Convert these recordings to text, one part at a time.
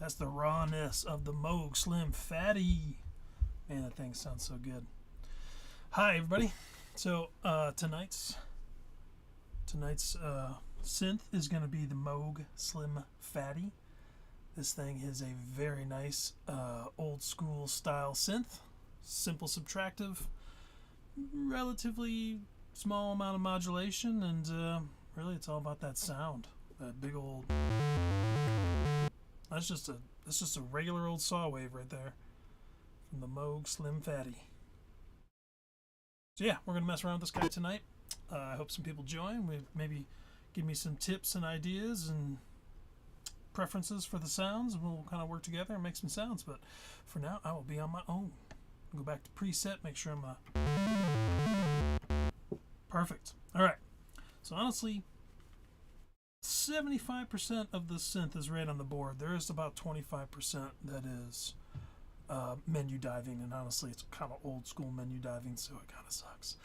That's the rawness of the Moog Slim Phatty. Man, that thing sounds so good. Hi, everybody. So tonight's synth is going to be the Moog Slim Phatty. This thing is a very nice old school style synth. Simple subtractive, relatively small amount of modulation, and really it's all about that sound. That big old... That's just a regular old saw wave right there from the Moog Slim Phatty. So yeah, we're gonna mess around with this guy tonight. I hope some people join. Maybe give me some tips and ideas and preferences for the sounds, and we'll kind of work together and make some sounds. But for now, I will be on my own. Go back to preset, make sure I'm perfect. All right. So honestly, 75% of the synth is right on the board. There is about 25% that is menu diving, and honestly, it's kind of old school menu diving, so it kind of sucks.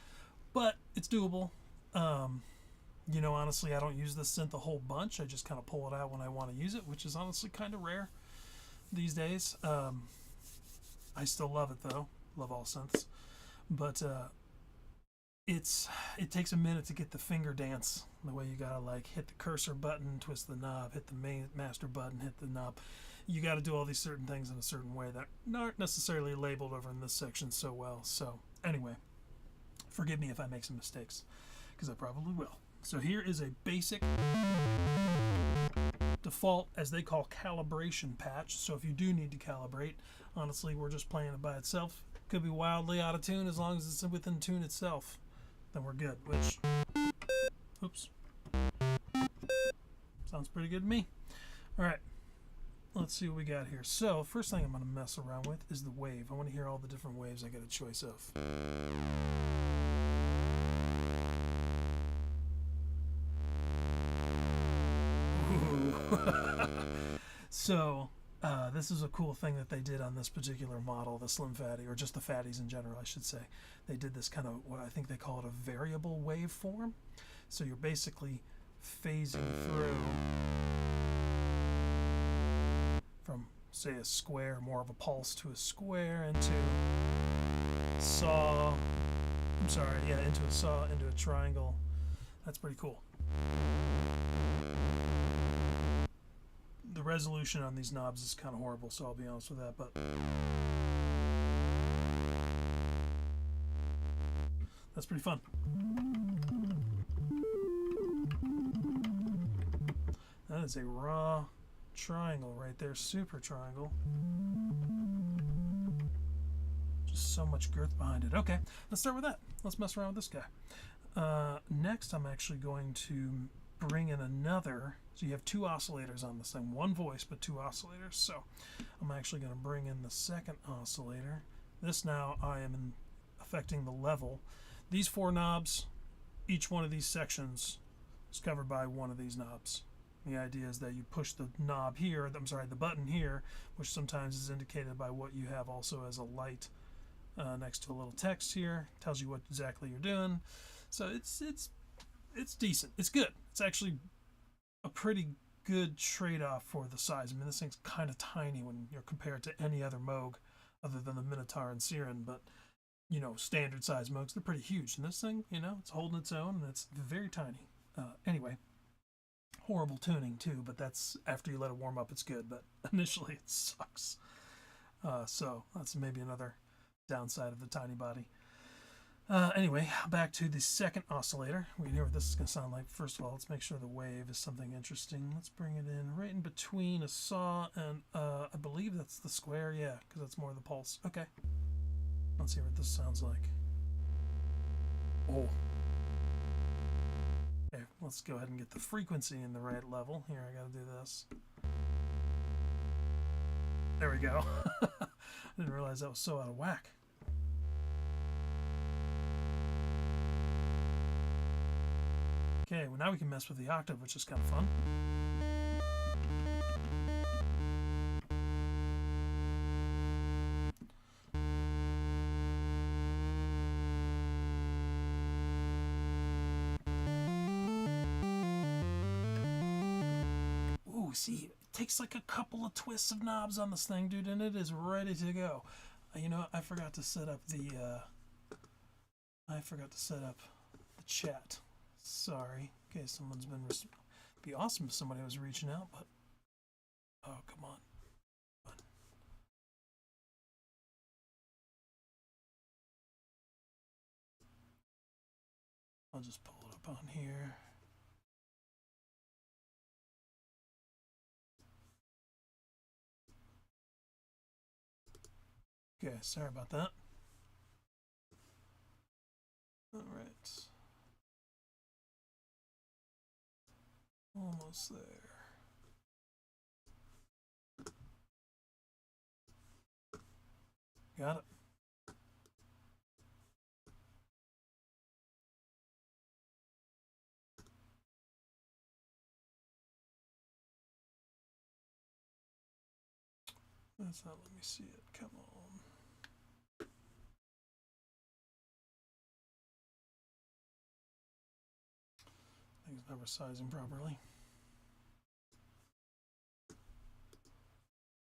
But it's doable. You know, honestly, I don't use this synth a whole bunch. I just kind of pull it out when I want to use it, which is honestly kind of rare these days. I still love it though. Love all synths, but it takes a minute to get the finger dance. The way you gotta like hit the cursor button, twist the knob, hit the main master button, hit the knob. You got to do all these certain things in a certain way that aren't necessarily labeled over in this section so well. So anyway, forgive me if I make some mistakes, because I probably will. So here is a basic default, as they call, calibration patch. So if you do need to calibrate, honestly, we're just playing it by itself. Could be wildly out of tune. As long as it's within tune itself, then we're good. Which, oops, sounds pretty good to me. All right, let's see what we got here. So first thing I'm going to mess around with is the wave. I want to hear all the different waves I get a choice of. So this is a cool thing that they did on this particular model, the Slim Phatty, or just the Phatties in general, I should say. They did this kind of, what I think they call it, a variable waveform. So you're basically phasing through from, say, a square, more of a pulse, to a square, into saw. I'm sorry, yeah, into a saw, into a triangle. That's pretty cool. The resolution on these knobs is kind of horrible, so I'll be honest with that, but that's pretty fun. That is a raw triangle right there, super triangle. Just so much girth behind it. Okay, let's start with that. Let's mess around with this guy. Next, I'm actually going to bring in another. So you have two oscillators on this thing, one voice but two oscillators. So I'm actually going to bring in the second oscillator. This now I am affecting the level. These four knobs, each one of these sections is covered by one of these knobs. The idea is that you push the knob here, the button here, which sometimes is indicated by what you have also as a light next to a little text here. Tells you what exactly you're doing. So it's decent. It's good. It's actually a pretty good trade-off for the size. I mean, this thing's kind of tiny when you're compared to any other Moog other than the Minotaur and Siren, but you know, standard size Moogs, they're pretty huge. And this thing, you know, it's holding its own, and it's very tiny. Anyway, horrible tuning too, but that's after you let it warm up, it's good, but initially it sucks. So that's maybe another downside of the tiny body. Anyway, back to the second oscillator. We can hear what this is going to sound like. First of all, let's make sure the wave is something interesting. Let's bring it in right in between a saw and I believe that's the square. Yeah, because that's more the pulse. Okay. Let's hear what this sounds like. Oh. Okay, let's go ahead and get the frequency in the right level. Here, I got to do this. There we go. I didn't realize that was so out of whack. Okay, well now we can mess with the octave, which is kind of fun. Ooh, see, takes like a couple of twists of knobs on this thing, dude, and it is ready to go. You know, I forgot to set up the chat. Sorry. Okay, someone's been. Be awesome if somebody was reaching out, but oh, come on. I'll just pull it up on here. Okay, sorry about that. All right. Almost there. Got it. That's not, let me see it. Come on. Things never sizing properly.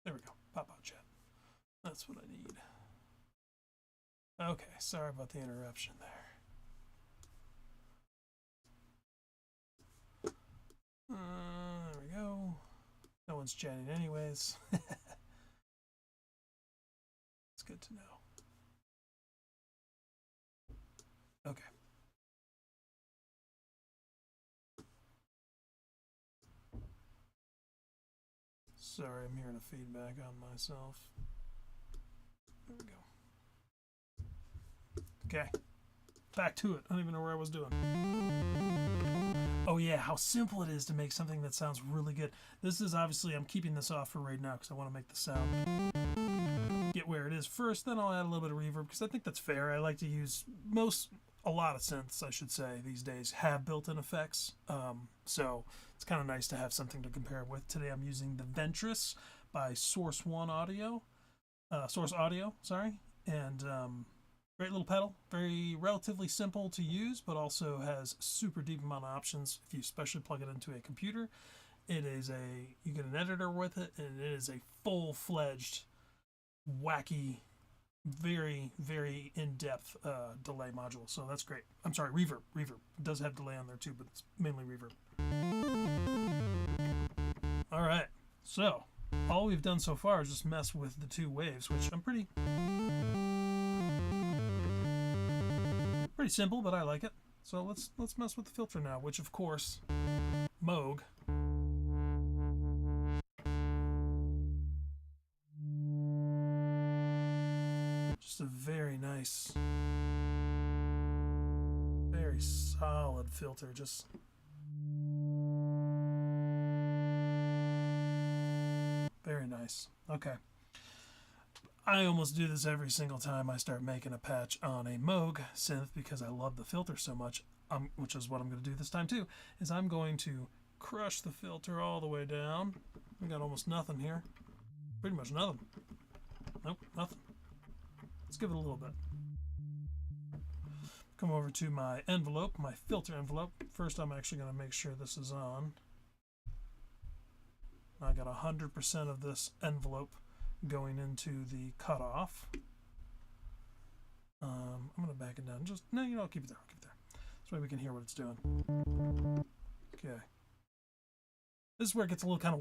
There we go. Pop out chat. That's what I need. Okay, sorry about the interruption there. There we go. No one's chatting anyways. It's good to know. Okay. Sorry, I'm hearing a feedback on myself. There we go. Okay. Back to it. I don't even know where I was doing. Oh yeah, how simple it is to make something that sounds really good. This is obviously, I'm keeping this off for right now because I want to make the sound get where it is first, then I'll add a little bit of reverb because I think that's fair. I like to use a lot of synths, I should say, these days have built-in effects. So it's kind of nice to have something to compare it with. Today I'm using the Ventress by Source Audio, sorry. And great little pedal, very relatively simple to use, but also has super deep amount of options if you especially plug it into a computer. It is you get an editor with it, and it is a full-fledged, wacky, very, very in-depth delay module. So that's great. I'm sorry, reverb. Reverb. It does have delay on there too, but it's mainly reverb. All right. So all we've done so far is just mess with the two waves, which I'm pretty simple, but I like it. So let's mess with the filter now, which of course Moog just a very nice, very solid filter. Just very nice. Okay. I almost do this every single time I start making a patch on a Moog synth because I love the filter so much, which is what I'm going to do this time too, is I'm going to crush the filter all the way down. We got almost nothing here. Pretty much nothing. Nope, nothing. Let's give it a little bit. Come over to my envelope, my filter envelope. First, I'm actually going to make sure this is on. I got 100% of this envelope going into the cutoff. I'm going to back it down. I'll keep it there. I'll keep it there. This way we can hear what it's doing. Okay. This is where it gets a little kind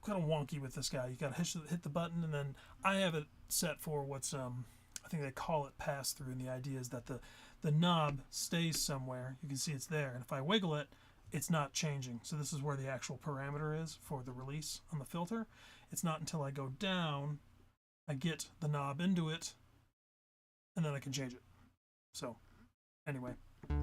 of wonky with this guy. You got to hit the button, and then I have it set for what's I think they call it pass through, and the idea is that the knob stays somewhere. You can see it's there, and if I wiggle it, it's not changing. So this is where the actual parameter is for the release on the filter. It's not until I go down, I get the knob into it, and then I can change it. So anyway, I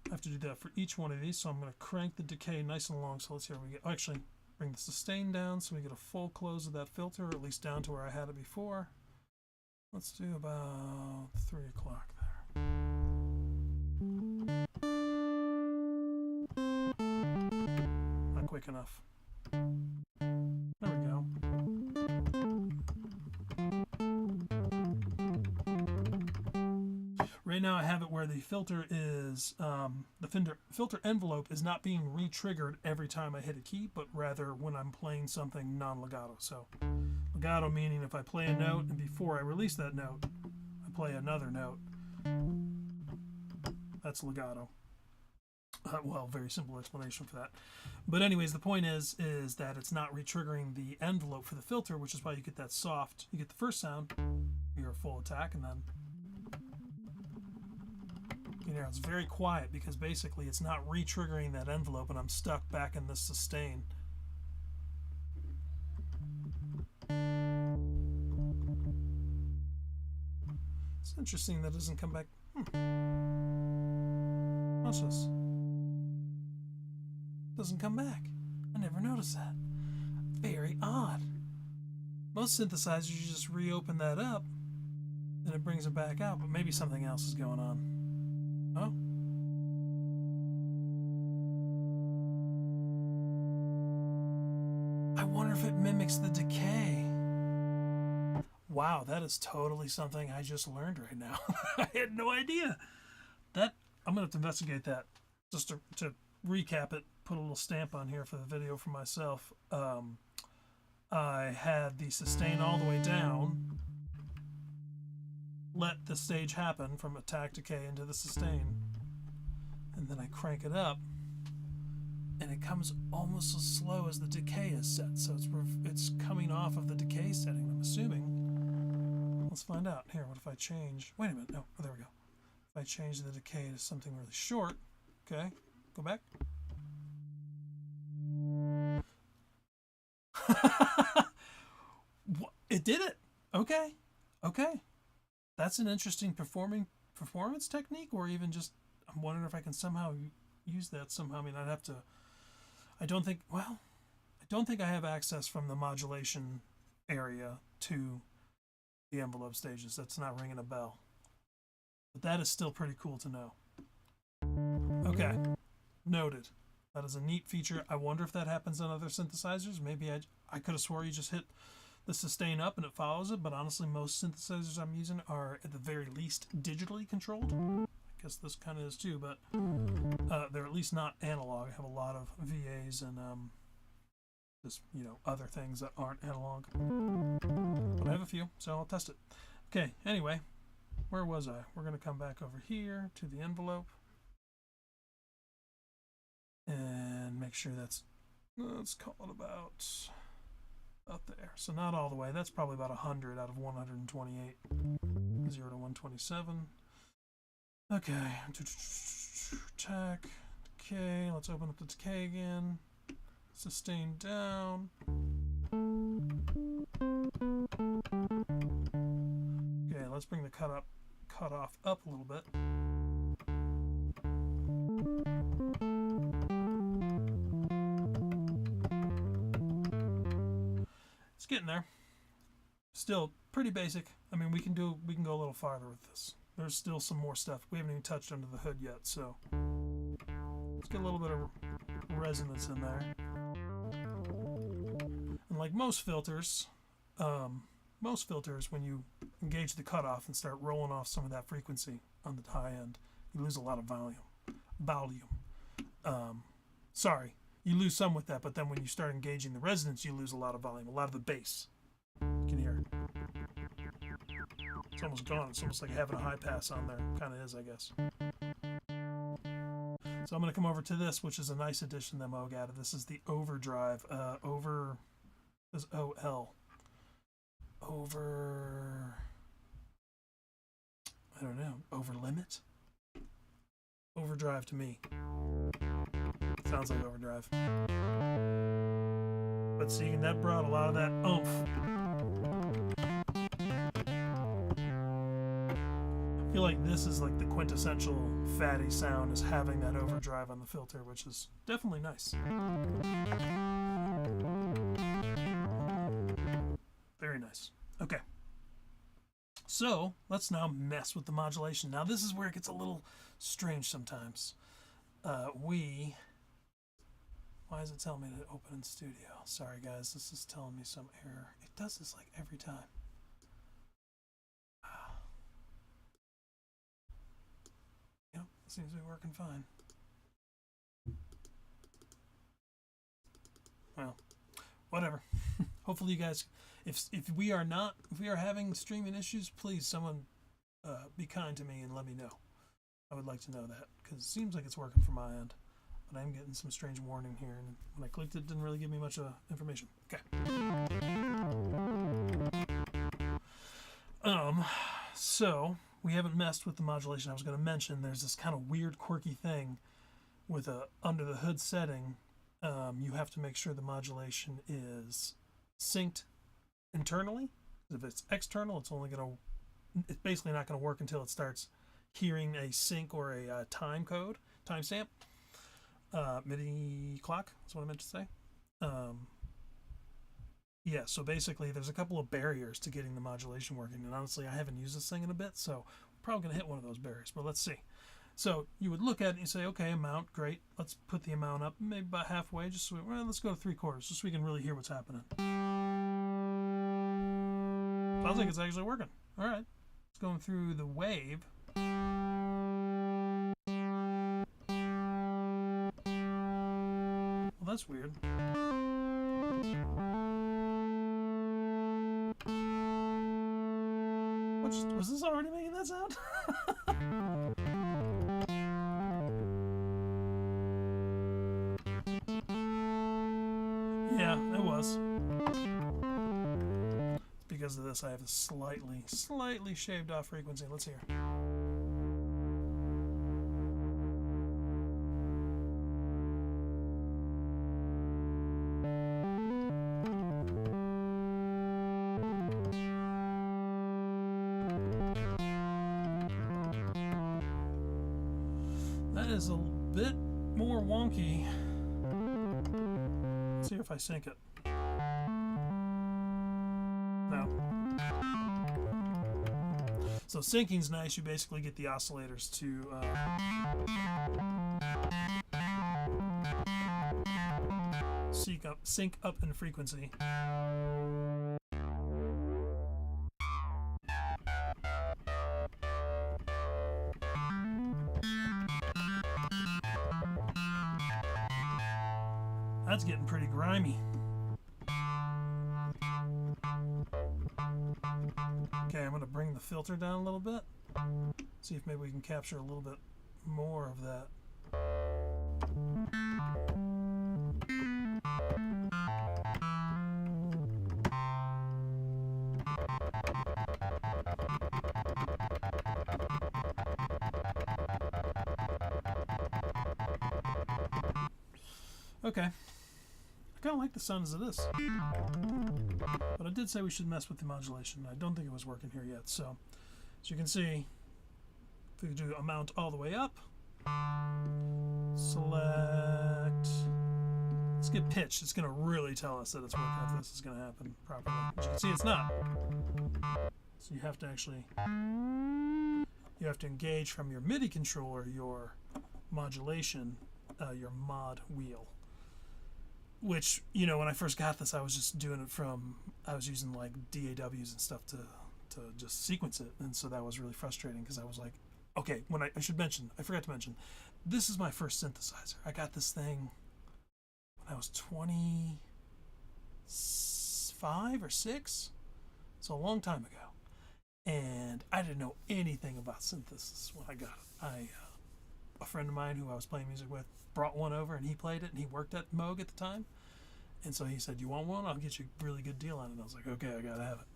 have to do that for each one of these. So I'm going to crank the decay nice and long. So let's see where we get. Actually, bring the sustain down so we get a full close of that filter, or at least down to where I had it before. Let's do about 3 o'clock there. Not quick enough. There we go. right now I have it where the filter is, the filter envelope is not being re-triggered every time I hit a key, but rather when I'm playing something non-legato. So legato meaning if I play a note and before I release that note, I play another note. That's legato. Well, very simple explanation for that. But anyways, the point is that it's not re-triggering the envelope for the filter, which is why you get that soft, you get the first sound, your full attack, and then you know, it's very quiet because basically it's not re-triggering that envelope and I'm stuck back in this sustain. It's interesting that it doesn't come back. Watch this. Doesn't come back. I never noticed that. Very odd. Most synthesizers, you just reopen that up and it brings it back out, but maybe something else is going on. Oh. I wonder if it mimics the decay. Wow, that is totally something I just learned right now. I had no idea. That I'm gonna have to investigate that. Just to recap it, put a little stamp on here for the video for myself. I had the sustain all the way down, let the stage happen from attack decay into the sustain, and then I crank it up and it comes almost as slow as the decay is set, so it's coming off of the decay setting, I'm assuming. Let's find out. Here, what if I change, wait a minute, no, oh, there we go. If I change the decay to something really short, okay, go back. It did it. Okay. That's an interesting performance technique, or even just, I'm wondering if I can somehow use that somehow. I mean, I'd have to, I don't think I have access from the modulation area to the envelope stages. That's not ringing a bell. But that is still pretty cool to know. Okay. Noted. That is a neat feature. I wonder if that happens on other synthesizers. Maybe I could have swore you just hit the sustain up and it follows it, but honestly most synthesizers I'm using are at the very least digitally controlled. I guess this kind of is too, but they're at least not analog. I have a lot of VAs and just, you know, other things that aren't analog. But I have a few, so I'll test it. Okay, anyway, where was I? We're going to come back over here to the envelope and make sure that's, let's call it about up there. So not all the way. That's probably about 100 out of 128. 0 to 127. Okay. Attack. Decay. Let's open up the decay again. Sustain down. Okay, let's bring the cutoff up a little bit. It's getting there. Still pretty basic. I mean, we can go a little farther with this. There's still some more stuff. We haven't even touched under the hood yet, so let's get a little bit of resonance in there. And like most filters, when you engage the cutoff and start rolling off some of that frequency on the high end, you lose a lot of volume. Sorry, you lose some with that, but then when you start engaging the resonance, you lose a lot of volume, a lot of the bass. You can hear it. It's almost gone. It's almost like having a high pass on there. Kind of is, I guess. So I'm going to come over to this, which is a nice addition that Moog added. This is the overdrive. Is OL. I don't know. Over limit? Overdrive to me. Sounds like overdrive. But see, that brought a lot of that oomph. I feel like this is like the quintessential Phatty sound, is having that overdrive on the filter, which is definitely nice. Very nice. Okay. So let's now mess with the modulation. Now this is where it gets a little strange sometimes. Why is it telling me to open in studio? Sorry guys, this is telling me some error. It does this like every time. seems to be working fine. Well, whatever. Hopefully you guys, if we are having streaming issues, please someone be kind to me and let me know. I would like to know that, because it seems like it's working from my end, but I'm getting some strange warning here, and when I clicked it didn't really give me much information. Okay. So we haven't messed with the modulation. I was going to mention there's this kind of weird quirky thing with a under the hood setting. You have to make sure the modulation is synced internally. If it's external, it's basically not going to work until it starts hearing a sync or a timestamp. MIDI clock, that's what I meant to say. Yeah, so basically there's a couple of barriers to getting the modulation working, and honestly I haven't used this thing in a bit, so I'm probably going to hit one of those barriers, but let's see. So you would look at it and you say, okay, amount, great, let's put the amount up maybe about halfway, just so let's go to 3/4 just so we can really hear what's happening. Sounds like it's actually working. Alright, it's going through the wave. Well, that's weird. Was this already making that sound? Yeah, it was. Because of this, I have a slightly shaved off frequency. Let's hear. That is a bit more wonky. Let's see if I sync it. No. So syncing's nice. You basically get the oscillators to sync up in frequency. That's getting pretty grimy. Okay, I'm going to bring the filter down a little bit. See if maybe we can capture a little bit more of that. Okay. I kind of like the sound as it is. But I did say we should mess with the modulation. I don't think it was working here yet. So, as you can see, if we do amount all the way up, select, let's get pitch. It's going to really tell us that it's working if this is going to happen properly. As you can see, it's not. So you have to actually, you have to engage from your MIDI controller your modulation, your mod wheel. Which, you know, when I first got this, I was just doing it from, I was using like DAWs and stuff to just sequence it. And so that was really frustrating because I was like, okay, I forgot to mention, this is my first synthesizer. I got this thing when I was 25 or 6. So a long time ago. And I didn't know anything about synthesis when I got it. A friend of mine who I was playing music with brought one over and he played it, and he worked at Moog at the time, and so he said, you want one? I'll get you a really good deal on it. And I was like, okay, I gotta have it.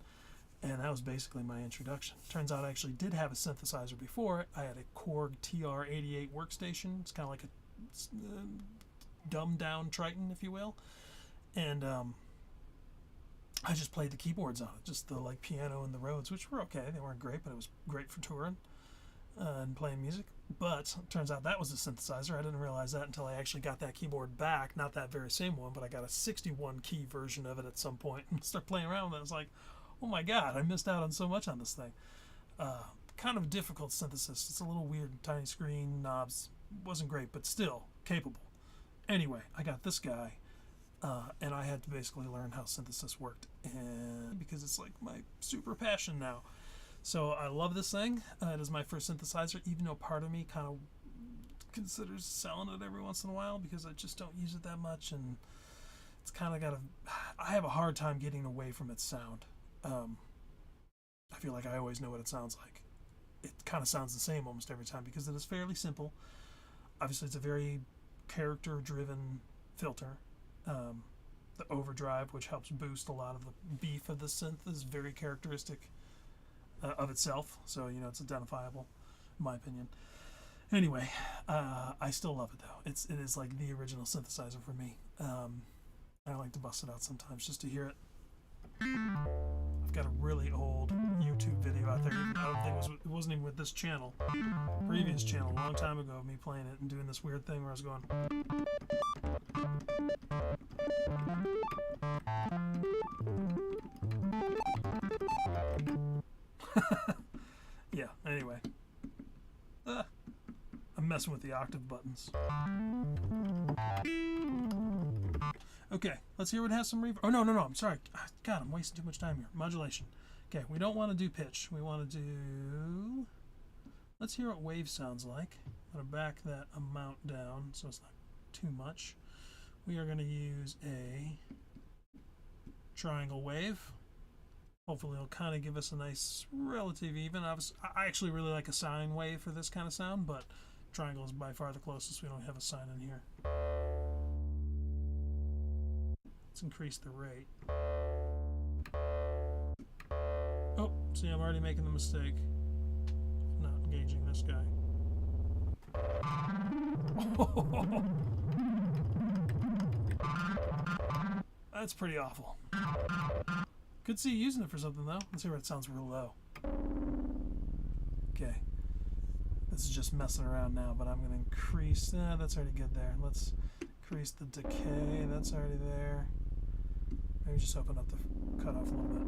And that was basically my introduction. Turns out I actually did have a synthesizer before it. I had a Korg TR-88 workstation. It's kind of like a dumbed down Triton, if you will, and I just played the keyboards on it, just the like piano and the Rhodes, which were okay. They weren't great, but it was great for touring and playing music. But it turns out that was a synthesizer. I didn't realize that until I actually got that keyboard back. Not that very same one, but I got a 61 key version of it at some point and started playing around with it. I was like, oh my god, I missed out on so much on this thing. Kind of difficult synthesis. It's a little weird, tiny screen, knobs. Wasn't great, but still capable. Anyway, I got this guy, and I had to basically learn how synthesis worked, and because it's like my super passion now. So I love this thing. It is my first synthesizer, even though part of me kind of considers selling it every once in a while because I just don't use it that much, and it's kind of got a. I have a hard time getting away from its sound. I feel like I always know what it sounds like. It kind of sounds the same almost every time because it is fairly simple. Obviously, it's a very character-driven filter. The overdrive, which helps boost a lot of the beef of the synth, is very characteristic of itself. So, you know, it's identifiable, in my opinion. Anyway, I still love it, though. It is like the original synthesizer for me. I like to bust it out sometimes just to hear it. I've got a really old YouTube video out there. I don't think it wasn't even with this channel. Previous channel, a long time ago, of me playing it and doing this weird thing where I was going. Yeah, anyway. I'm messing with the octave buttons. Okay, let's hear what has some reverb. Oh, no, I'm sorry. God, I'm wasting too much time here. Modulation. Okay, we don't want to do pitch. We want to do... Let's hear what wave sounds like. I'm going to back that amount down so it's not too much. We are going to use a triangle wave. Hopefully it'll kind of give us a nice relative even. I actually really like a sine wave for this kind of sound, but triangle is by far the closest. We don't have a sine in here. Let's increase the rate. Oh, see, I'm already making the mistake of not engaging this guy. That's pretty awful. Could see you using it for something, though. Let's see where it sounds real low. Okay. This is just messing around now, but I'm going to increase... that's already good there. Let's increase the decay. That's already there. Maybe just open up the cutoff a little bit.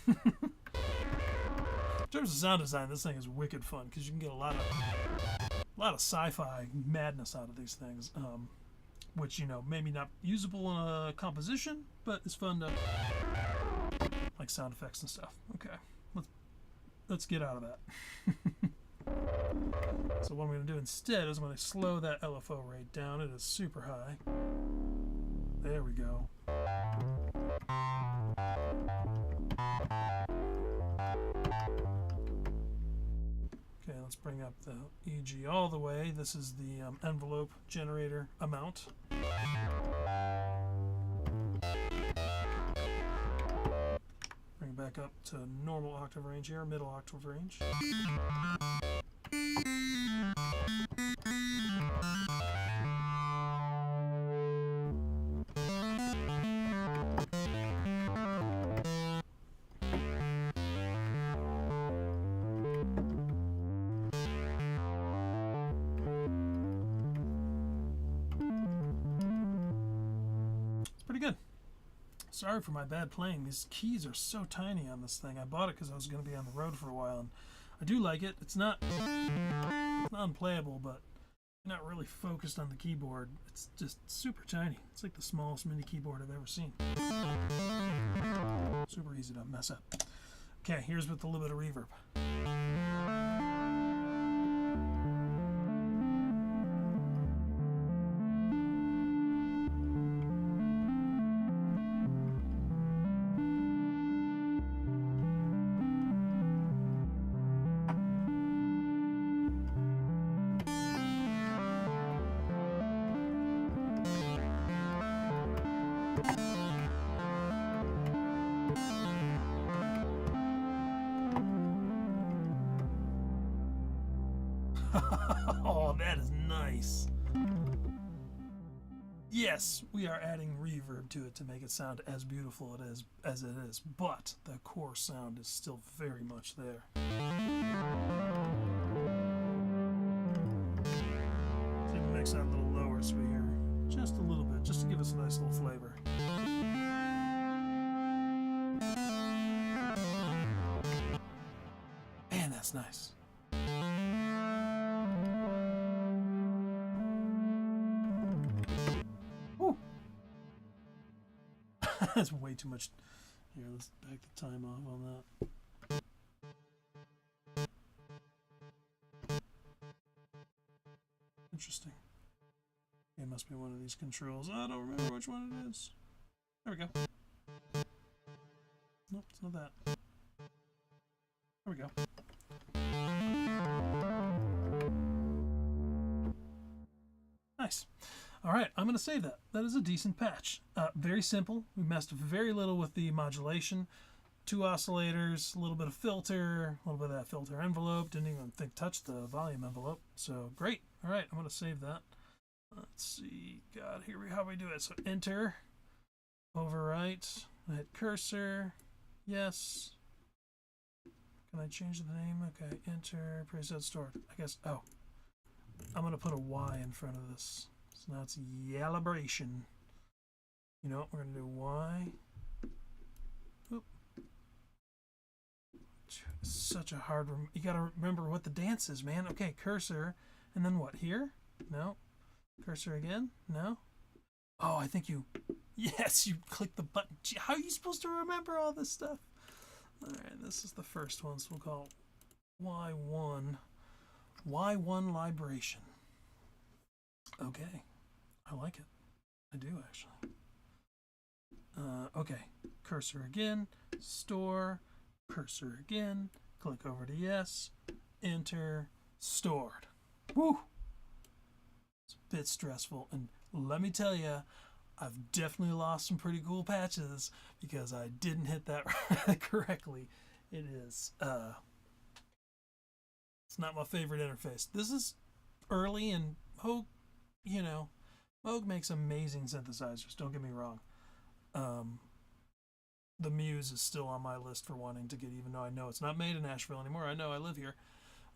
In terms of sound design, this thing is wicked fun because you can get a lot of sci-fi madness out of these things, which, you know, maybe not usable in a composition, but it's fun to like sound effects and stuff. Okay, let's get out of that. So what I'm going to do instead is I'm going to slow that LFO rate down. It is super high. There we go. Okay, let's bring up the EG all the way. This is the envelope generator amount. Bring it back up to normal octave range here, middle octave range. Sorry for my bad playing. These keys are so tiny on this thing. I bought it because I was going to be on the road for a while, and I do like it. It's not unplayable, but not really focused on the keyboard. It's just super tiny. It's like the smallest mini keyboard I've ever seen. Super easy to mess up. Okay, here's with a little bit of reverb. Oh, that is nice. Yes, we are adding reverb to it to make it sound as beautiful as it is, but the core sound is still very much there. So you can mix that a little lower so we hear just a little bit, just to give us a nice little flavor. Man, that's nice. That's way too much. Here, let's back the time off on that. Interesting. It must be one of these controls. I don't remember which one it is. There we go. Nope, it's not that. There we go. Nice. All right, I'm going to save that. That is a decent patch. Very simple. We messed very little with the modulation. 2 oscillators, a little bit of filter, a little bit of that filter envelope. Didn't even think touch the volume envelope. So great. All right, I'm going to save that. Let's see. God, how we do it? So enter, overwrite, hit cursor, yes. Can I change the name? Okay, enter, preset stored. I guess, oh. I'm going to put a Y in front of this. So now it's Yalibration. You know what? We're going to do Y. Oop. Such a hard... You got to remember what the dance is, man. Okay, cursor. And then what? Here? No. Cursor again? No. Oh, I think you... Yes, you click the button. Gee, how are you supposed to remember all this stuff? All right, this is the first one, so we'll call it Y1. Y1 Libration. Okay. I like it. I do, actually. Okay. Cursor again. Store. Cursor again. Click over to yes. Enter. Stored. Woo! It's a bit stressful. And let me tell you, I've definitely lost some pretty cool patches because I didn't hit that correctly. It is... It's not my favorite interface. This is early, and Moog, you know, Moog makes amazing synthesizers. Don't get me wrong. The Muse is still on my list for wanting to get, even though I know it's not made in Nashville anymore. I know I live here,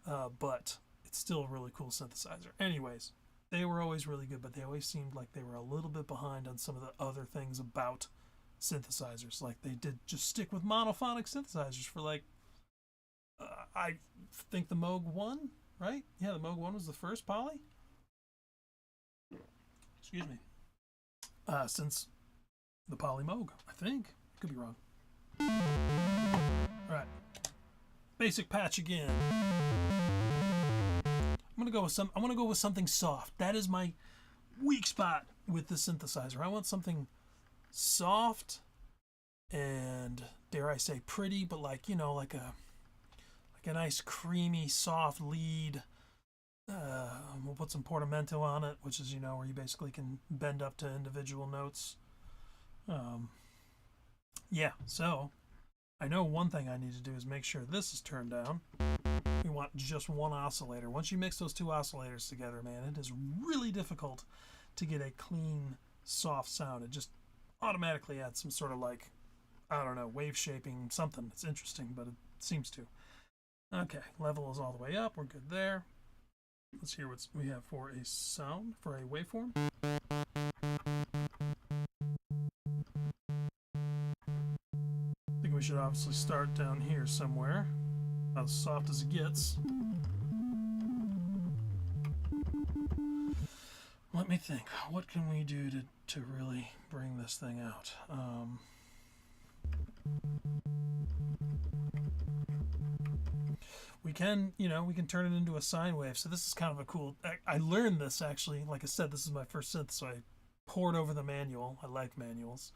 but it's still a really cool synthesizer. Anyways, they were always really good, but they always seemed like they were a little bit behind on some of the other things about synthesizers. Like they did just stick with monophonic synthesizers for like, I think the Moog 1, right? Yeah, the Moog 1 was the first poly. Excuse me. Since the Poly Moog, I think. I could be wrong. All right. Basic patch again. I'm gonna go with something soft. That is my weak spot with the synthesizer. I want something soft and, dare I say, pretty, but like, you know, like a nice creamy soft lead. We'll put some portamento on it, which is, you know, where you basically can bend up to individual notes. Yeah, so I know one thing I need to do is make sure this is turned down. We want just one oscillator. Once you mix those 2 oscillators together, man, it is really difficult to get a clean, soft sound. It just automatically adds some sort of like, I don't know, wave shaping, something. It's interesting, but it seems to. Okay, level is all the way up. We're good there. Let's hear what we have for a sound, for a waveform. I think we should obviously start down here somewhere. About as soft as it gets. Let me think. What can we do to really bring this thing out? We can, you know, we can turn it into a sine wave. So this is kind of a cool... I learned this, actually. Like I said, this is my first synth, so I poured over the manual. I like manuals.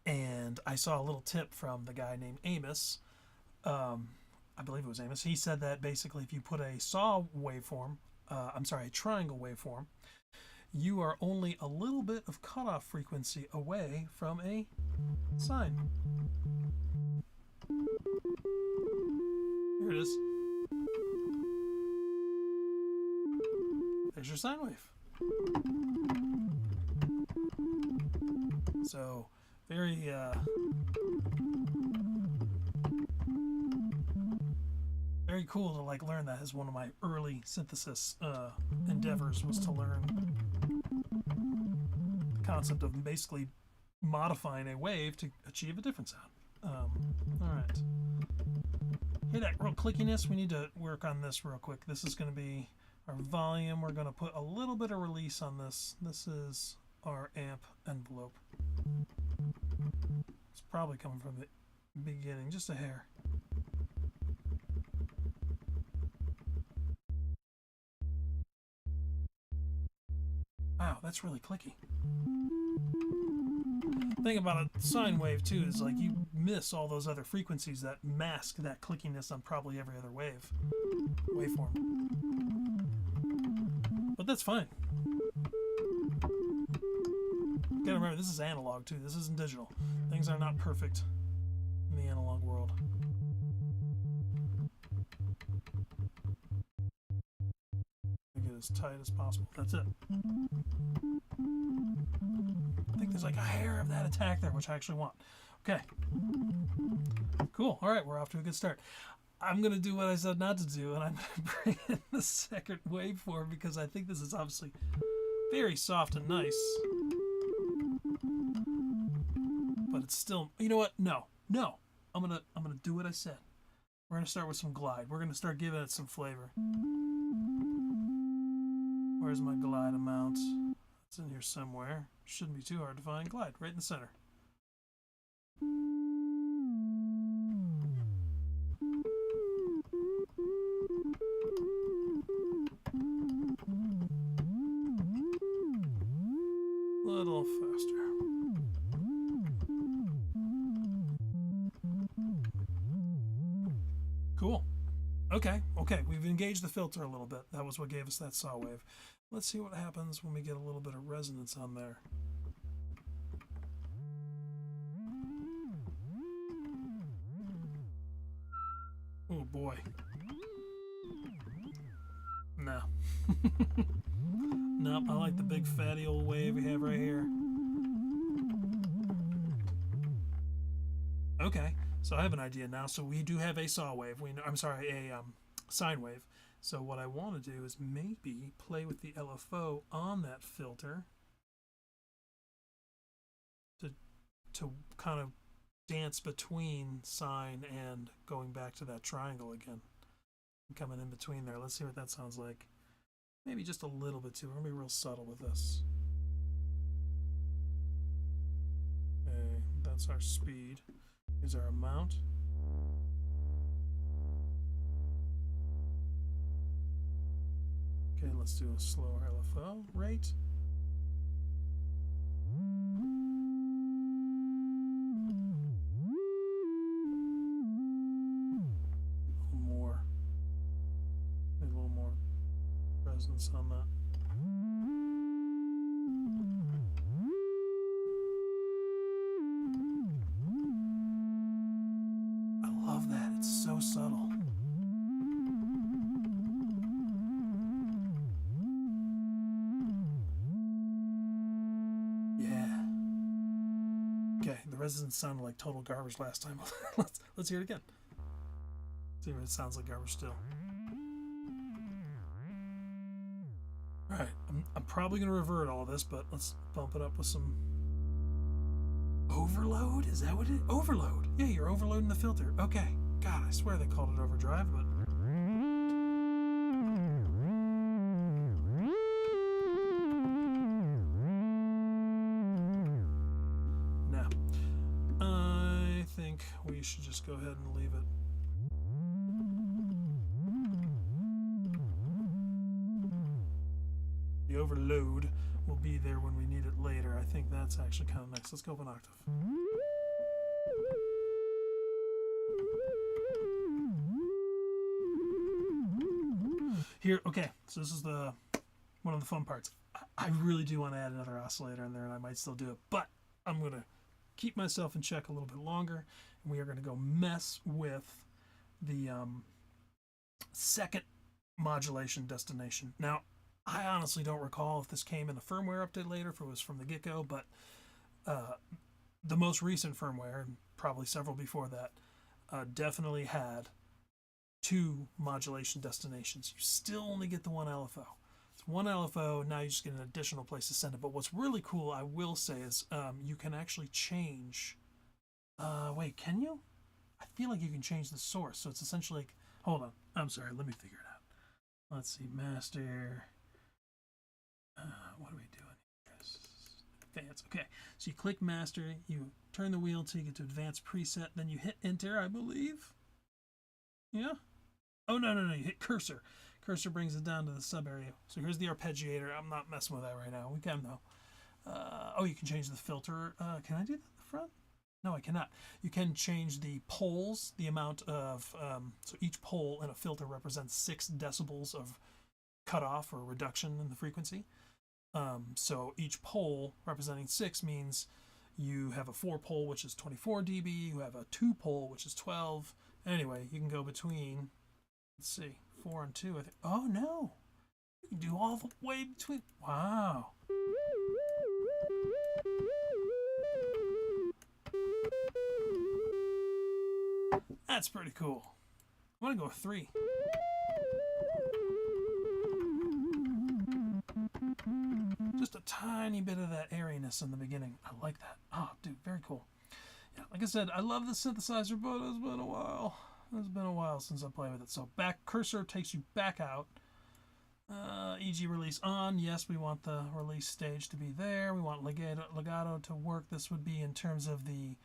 And I saw a little tip from the guy named Amos. I believe it was Amos. He said that basically if you put a saw waveform, a triangle waveform, you are only a little bit of cutoff frequency away from a sine. Here it is. There's your sine wave. So, very, very cool to like learn that as one of my early synthesis endeavors was to learn the concept of basically modifying a wave to achieve a different sound. All right. Hear that real clickiness? We need to work on this real quick. This is going to be our volume. We're going to put a little bit of release on this. This is our amp envelope. It's probably coming from the beginning, just a hair. Wow, that's really clicky. The thing about a sine wave too is like you miss all those other frequencies that mask that clickiness on probably every other waveform. But that's fine. Gotta remember, this is analog too. This isn't digital. Things are not perfect in the analog world. Make it as tight as possible. That's it. I think there's like a hair of that attack there, which I actually want. Okay. Cool. All right, we're off to a good start. I'm going to do what I said not to do, and I'm going to bring in the second waveform because I think this is obviously very soft and nice. But it's still, you know what? No. I'm going to do what I said. We're going to start with some glide. We're going to start giving it some flavor. Where's my glide amount? It's in here somewhere. Shouldn't be too hard to find. Glide, right in the center. Little faster. Cool. Okay, we've engaged the filter a little bit. That was what gave us that saw wave. Let's see what happens when we get a little bit of resonance on there. Oh boy. No. Nope, I like the big fatty old wave we have right here. Okay, so I have an idea now. So we do have a saw wave. I'm sorry, a sine wave. So what I want to do is maybe play with the LFO on that filter to kind of dance between sine and going back to that triangle again. Coming in between there. Let's see what that sounds like. Maybe just a little bit too. We're going to be real subtle with this. Okay, that's our speed. Here's our amount. Okay, let's do a slower LFO rate. A little more presence on that. I love that. It's so subtle. Okay, the resonance sounded like total garbage last time. let's hear it again. See if it sounds like garbage still. Alright, I'm probably going to revert all this, but let's bump it up with some overload? Is that what it is? Overload. Yeah, you're overloading the filter. Okay. God, I swear they called it overdrive, but... No. I think we should just go ahead and leave it. The overload will be there when we need it later. I think that's actually kind of nice. Let's go up an octave. Here, okay, so this is one of the fun parts. I really do want to add another oscillator in there, and I might still do it, but I'm going to keep myself in check a little bit longer, and we are going to go mess with the second modulation destination. Now, I honestly don't recall if this came in the firmware update later, if it was from the get-go, but the most recent firmware, and probably several before that, definitely had 2 modulation destinations. You still only get the 1 LFO. It's 1 LFO, now you just get an additional place to send it. But what's really cool, I will say, is you can actually change... wait, can you? I feel like you can change the source. So it's essentially like... Hold on. I'm sorry, let me figure it out. Let's see, master... what are we doing here? fans. Okay, so you click master, you turn the wheel until you get to advanced preset, then you hit enter, I believe. Yeah? Oh, no, you hit cursor. Cursor brings it down to the sub area. So here's the arpeggiator. I'm not messing with that right now. We can though. Oh, you can change the filter. Can I do that at the front? No, I cannot. You can change the poles, the amount of, so each pole in a filter represents 6 decibels of cutoff or reduction in the frequency. So each pole representing 6 means you have a 4 pole, which is 24 dB. You have a 2 pole, which is 12. Anyway, you can go between, let's see, 4 and 2. I think. Oh, no. You can do all the way between. Wow. That's pretty cool. I'm going to go with 3. Just a tiny bit of that airiness in the beginning. I like that. Oh, dude, very cool. Yeah, like I said, I love the synthesizer, but it's been a while. It's been a while since I played with it. So back cursor takes you back out. EG release on. Yes, we want the release stage to be there. We want legato to work. This would be in terms of the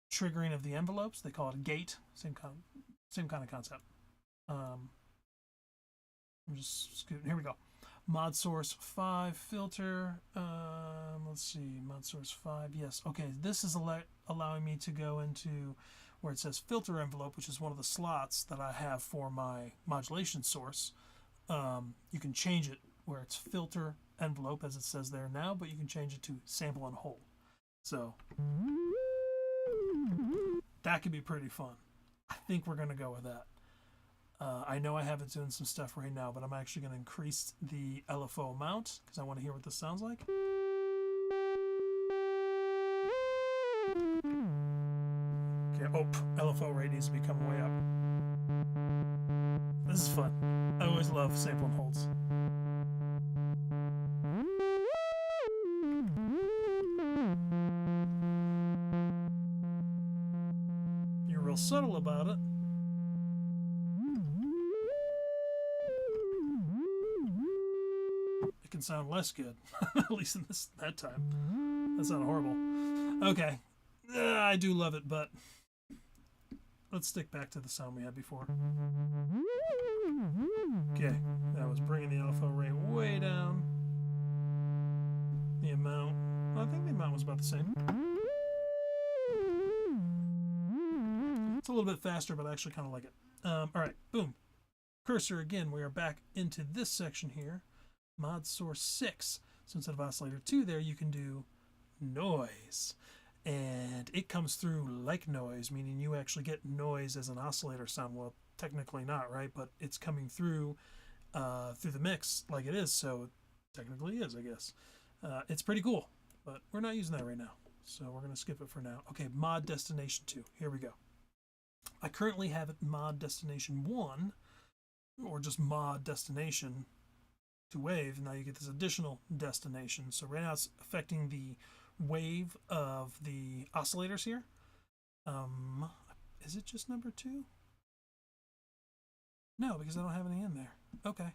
triggering of the envelopes. They call it a gate. Same kind of concept. I'm just scooting. Here we go. Mod source 5 filter. Let's see. Mod source 5. Yes. Okay. This is allowing me to go into where it says filter envelope, which is one of the slots that I have for my modulation source. You can change it where it's filter envelope, as it says there now, but you can change it to sample and hold. So that could be pretty fun. I think we're going to go with that. I know I have it doing some stuff right now, but I'm actually going to increase the LFO amount because I want to hear what this sounds like. Okay, oh, LFO rate needs to be coming way up. This is fun. I always love sample and holds. You're real subtle about it. It can sound less good, at least in that time. That sounded horrible. Okay, I do love it, but let's stick back to the sound we had before. Okay, that was bringing the LFO rate way down. The amount, I think the amount was about the same. It's a little bit faster, but I actually kind of like it. All right, boom. Cursor again, we are back into this section here. Mod source 6. So instead of oscillator 2 there, you can do noise. And it comes through like noise, meaning you actually get noise as an oscillator sound. Well, technically not, right? But it's coming through through the mix like it is, so it technically is, I guess. It's pretty cool, but we're not using that right now. So we're going to skip it for now. Okay, mod destination 2. Here we go. I currently have it mod destination 1, or just mod destination to wave. Now you get this additional destination. So right now it's affecting the wave of the oscillators here. Is it just number 2? No, because I don't have any in there. Okay.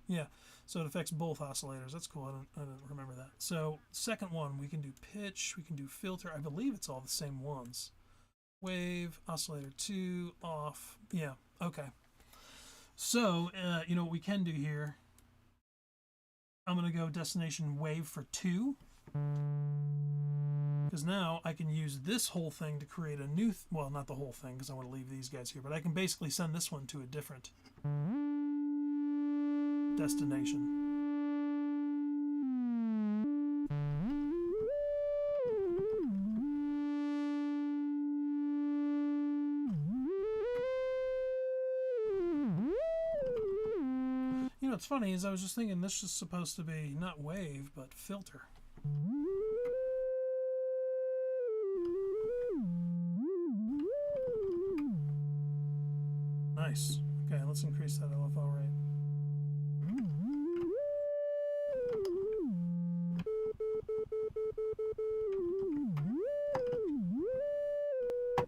Yeah, so it affects both oscillators. That's cool. I don't remember that. So second one, we can do pitch, we can do filter. I believe it's all the same ones. Wave, oscillator 2, off. Yeah, okay. So, you know what we can do here? I'm going to go destination wave for 2. Because now I can use this whole thing to create a new, well, not the whole thing because I want to leave these guys here, but I can basically send this one to a different destination. You know, what's funny is I was just thinking this is supposed to be not wave, but filter. Nice. Okay, let's increase that LFO rate.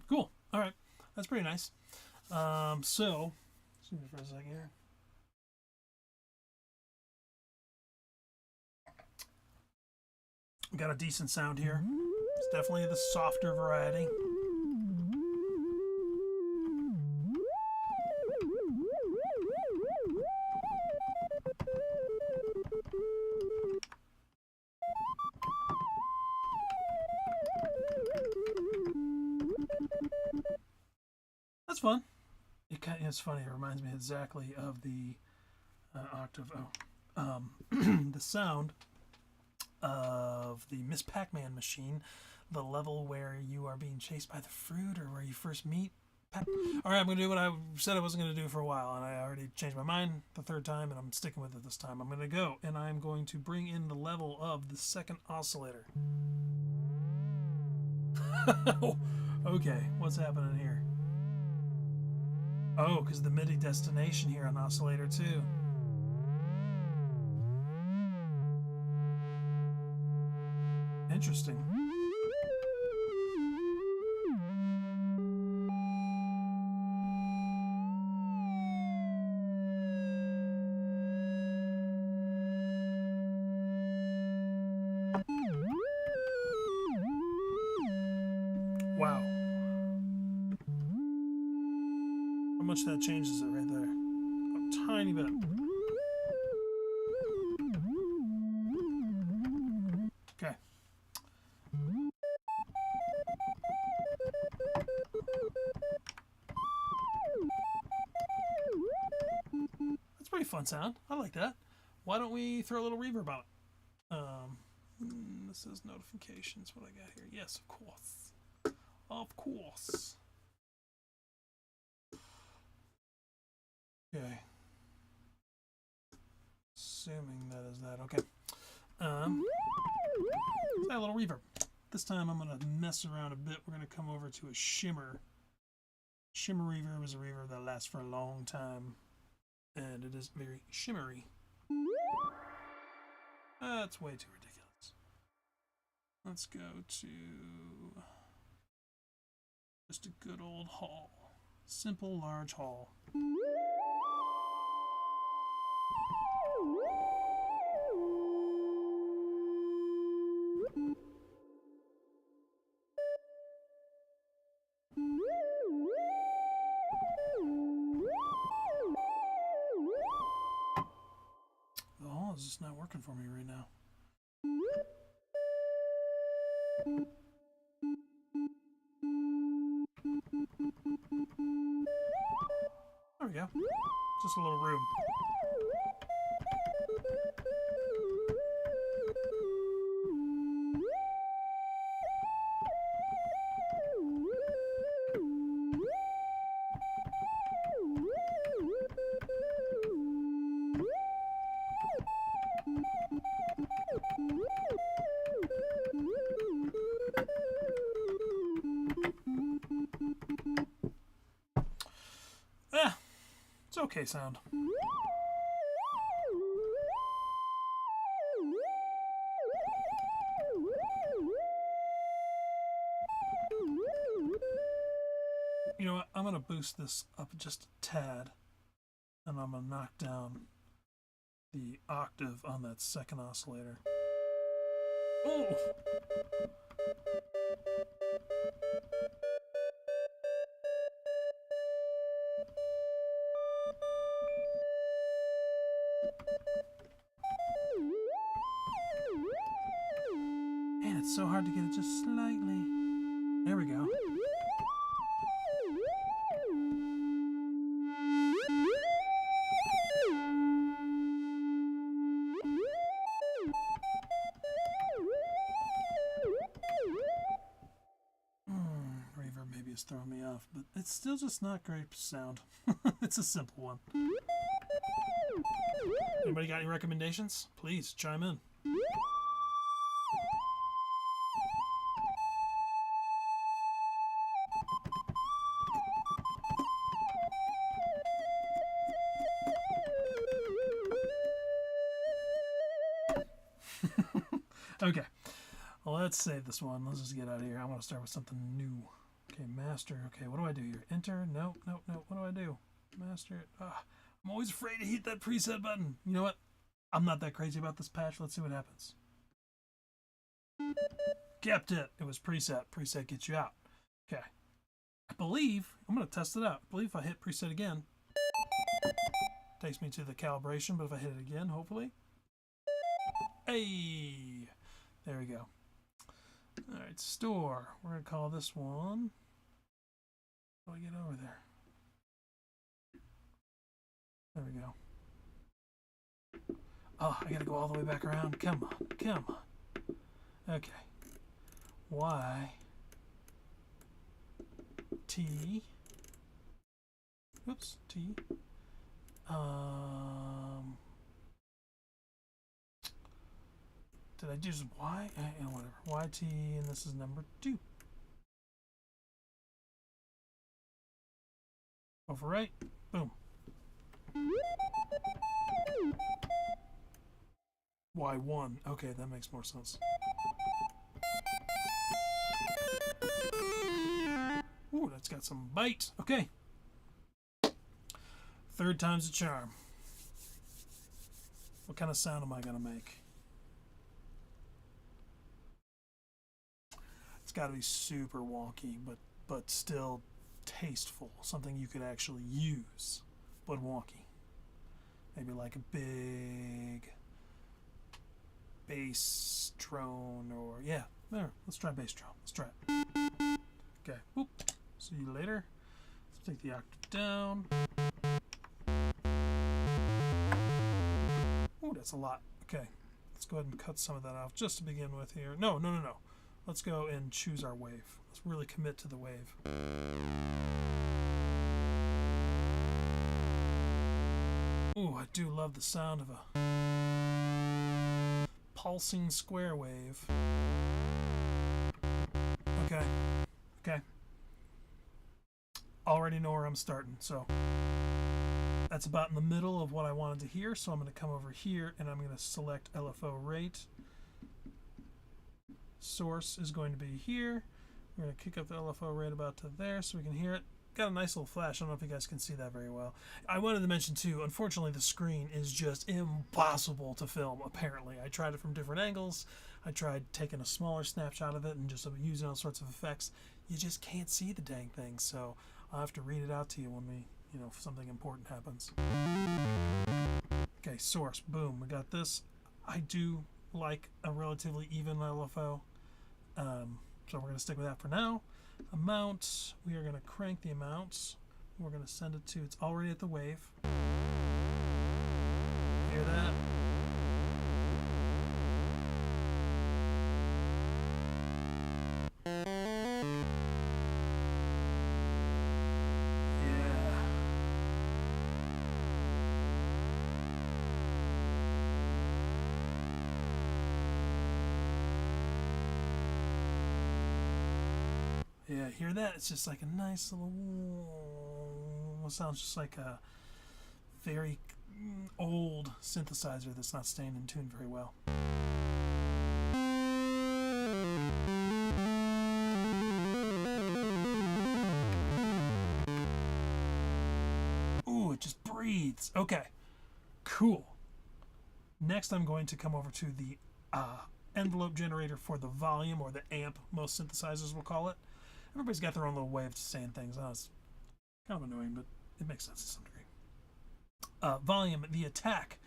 Cool. All right. That's pretty nice. So, excuse me for a second here. Got a decent sound here. It's definitely the softer variety. That's fun. It's funny. It reminds me exactly of the octave. The sound of the Miss Pac-Man machine, the level where you are being chased by the fruit, or where you first meet All right, I'm going to do what I said I wasn't going to do for a while, and I already changed my mind the third time, and I'm sticking with it this time. I'm going to go, and I'm going to bring in the level of the second oscillator. Okay, what's happening here? Oh, because the MIDI destination here on oscillator 2. Interesting. Wow. How much that changes it right there? A tiny bit. Okay. That's a pretty fun sound. I like that. Why don't we throw a little reverb on it? This is notifications. What I got here? Yes, of course. Of course. Okay. Assuming that is that. Okay. Let's add a little reverb. This time I'm going to mess around a bit. We're going to come over to a shimmer. Shimmer reverb is a reverb that lasts for a long time. And it is very shimmery. That's way too ridiculous. Let's go to just a good old hall. Simple large hall. Oh, it's just not working for me right now. There we go. Just a little room. It's okay sound. You know what? I'm going to boost this up just a tad, and I'm going to knock down the octave on that second oscillator. Oh! Man, it's so hard to get it just slightly. There we go. Reverb maybe is throwing me off, but it's still just not great sound. It's a simple one. Anybody got any recommendations? Please chime in. Okay, well, let's save this one. Let's just get out of here. I want to start with something new. Okay, master. Okay, what do I do here? Enter? No, no, no. What do I do? Master. I'm always afraid to hit that preset button. You know what? I'm not that crazy about this patch. Let's see what happens. Kept it. It was preset. Preset gets you out. Okay. I believe, I'm going to test it out. I believe if I hit preset again, takes me to the calibration, but if I hit it again, hopefully. Hey! There we go. Alright, store. We're going to call this one. How do I get over there? There we go. Oh, I got to go all the way back around. Come on. Come on. Okay. Y. T. Oops. T. Did I do just Y? Whatever. YT, and this is number 2. Overwrite. Boom. Y1. Okay, that makes more sense. Ooh, that's got some bite. Okay. Third time's a charm. What kind of sound am I going to make? It's got to be super wonky, but still tasteful. Something you could actually use, but wonky. Maybe like a big bass drone, or yeah, there. Let's try bass drone. Let's try it. Okay. Whoop. See you later. Let's take the octave down. Oh, that's a lot. Okay. Let's go ahead and cut some of that off just to begin with here. No. Let's go and choose our wave. Let's really commit to the wave. Ooh, I do love the sound of a pulsing square wave. Okay. Already know where I'm starting, so that's about in the middle of what I wanted to hear, so I'm going to come over here and I'm going to select LFO rate. Source is going to be here. We're going to kick up the LFO rate about to there so we can hear it. Got a nice little flash. I don't know if you guys can see that very well. I wanted to mention too, unfortunately the screen is just impossible to film, apparently. I tried it from different angles. I tried taking a smaller snapshot of it and just using all sorts of effects. You just can't see the dang thing, so I'll have to read it out to you when we, if something important happens. Okay, source, boom, we got this. I do like a relatively even LFO, so we're going to stick with that for now. Amount, we are going to crank the amounts. We're going to send it to, it's already at the wave. Hear that? Yeah, hear that? It's just like a nice little... sounds just like a very old synthesizer that's not staying in tune very well. Ooh, it just breathes. Okay, cool. Next I'm going to come over to the envelope generator for the volume, or the amp, most synthesizers will call it. Everybody's got their own little way of saying things. It's kind of annoying, but it makes sense to some degree. Volume, the attack.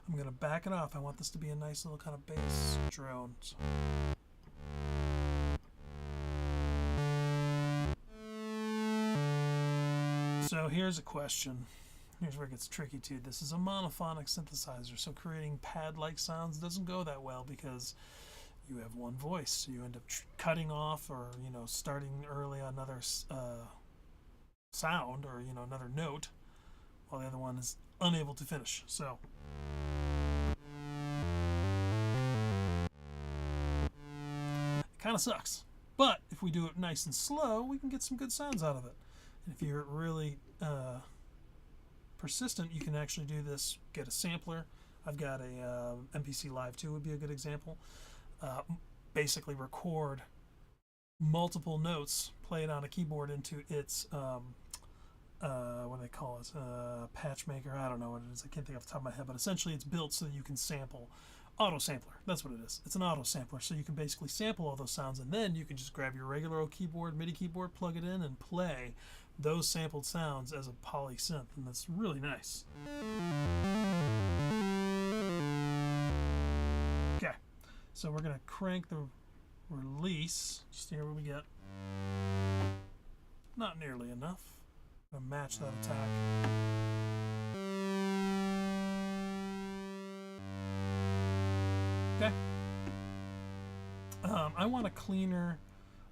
I'm going to back it off. I want this to be a nice little kind of bass drone. So here's a question. Here's where it gets tricky too. This is a monophonic synthesizer, so creating pad-like sounds doesn't go that well because you have one voice, so you end up cutting off, or starting early on another sound, or another note, while the other one is unable to finish. So it kind of sucks. But if we do it nice and slow, we can get some good sounds out of it. And if you're really persistent, you can actually do this. Get a sampler. I've got a MPC Live 2 would be a good example. Basically record multiple notes, play it on a keyboard into its what do they call it, patch maker, I don't know what it is, I can't think off the top of my head, but essentially it's built so that you can sample auto sampler. That's what it is. It's an auto sampler. So you can basically sample all those sounds, and then you can just grab your regular old keyboard, MIDI keyboard, plug it in, and play those sampled sounds as a poly synth, and that's really nice. Okay, so we're gonna crank the release. Just hear what we get. Not nearly enough. I'm gonna match that attack. Okay. I want a cleaner.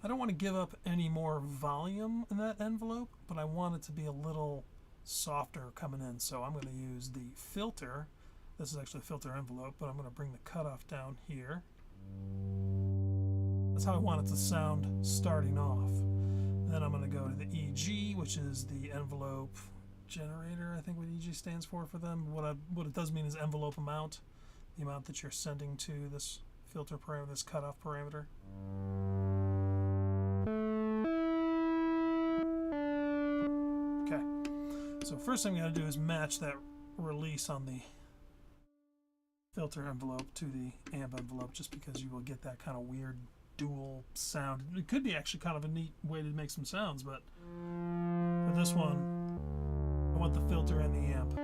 I don't want to give up any more volume in that envelope, but I want it to be a little softer coming in. So I'm going to use the filter. This is actually a filter envelope, but I'm going to bring the cutoff down here. That's how I want it to sound starting off. Then I'm going to go to the EG, which is the envelope generator. I think what EG stands for them. What it does mean is envelope amount. The amount that you're sending to this filter parameter, this cutoff parameter. Okay, so first thing I'm going to do is match that release on the filter envelope to the amp envelope, just because you will get that kind of weird dual sound. It could be actually kind of a neat way to make some sounds, but for this one, I want the filter and the amp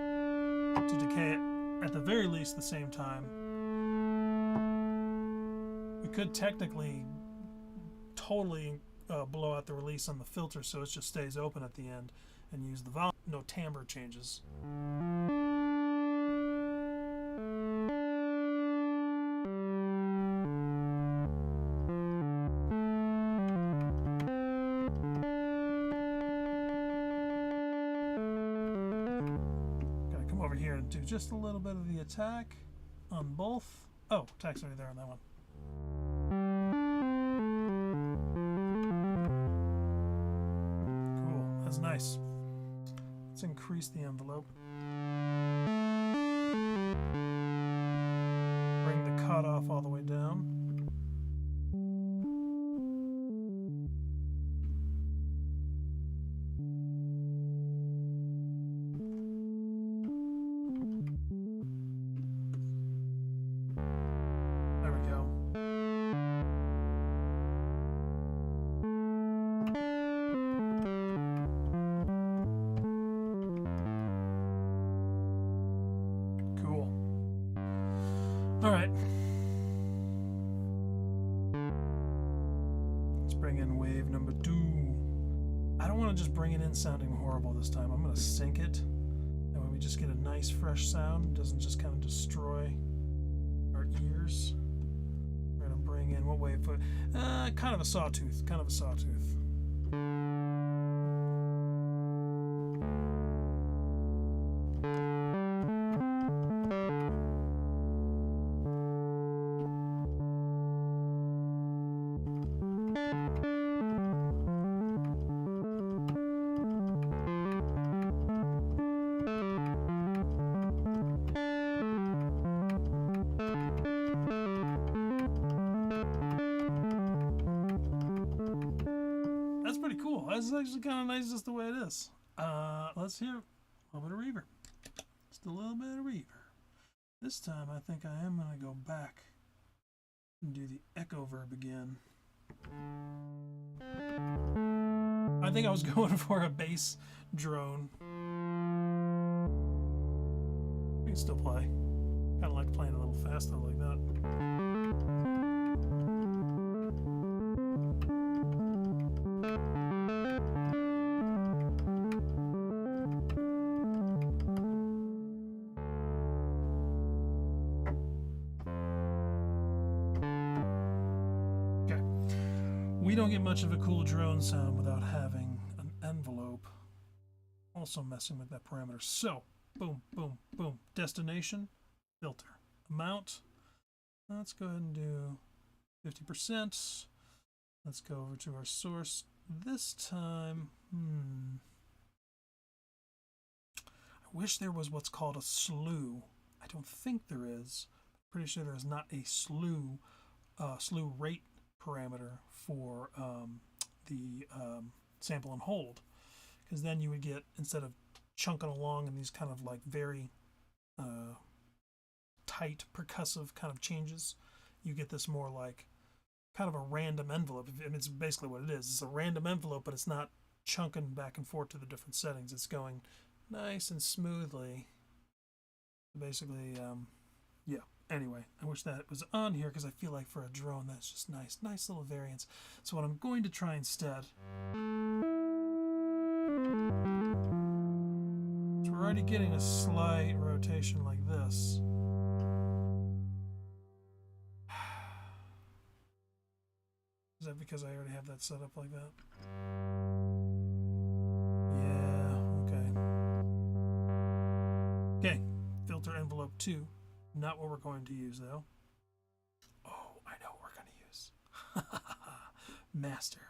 to decay it at the very least the same time. We could technically totally blow out the release on the filter so it just stays open at the end and use the volume. No timbre changes. Gotta come over here and do just a little bit of the attack on both. Oh, attack's already there on that one. Cool, that's nice. Let's increase the envelope. Bring the cutoff all the way down. There we go. Cool. All right. Let's bring in wave number 2. I don't want to just bring it in sounding horrible this time. I'm going to sync it. That way we just get a nice fresh sound. It doesn't just kind of destroy our ears. We're going to bring in what wave? Kind of a sawtooth. Kind of a sawtooth. That's pretty cool. That's actually kind of nice just the way it is. Let's hear a little bit of reverb. Just a little bit of reverb. This time I think I am going to go back and do the echo verb again. I think I was going for a bass drone. We can still play. Kind of like playing a little faster like that. We don't get much of a cool drone sound without having an envelope also messing with that parameter. So, boom, boom, boom. Destination, filter. Amount, let's go ahead and do 50%. Let's go over to our source. This time, I wish there was what's called a slew. I don't think there is. Pretty sure there is not a slew rate parameter for the sample and hold, because then you would get, instead of chunking along in these kind of like very tight percussive kind of changes. You get this more like kind of a random envelope. I mean, it's basically what it is. It's a random envelope, but it's not chunking back and forth to the different settings. It's going nice and smoothly. Basically, yeah. Anyway, I wish that was on here because I feel like for a drone, that's just nice. Nice little variance. So what I'm going to try instead... So we're already getting a slight rotation like this. Is that because I already have that set up like that? Yeah, okay. Okay, filter envelope 2. Not what we're going to use, though. Oh, I know what we're going to use. Master.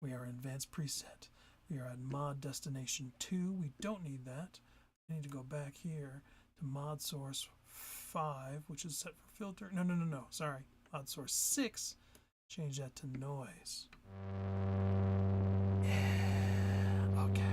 We are in advanced preset. We are at mod destination 2. We don't need that. I need to go back here to mod source 5, which is set for filter. No. Sorry. Mod source 6. Change that to noise. Yeah. Okay.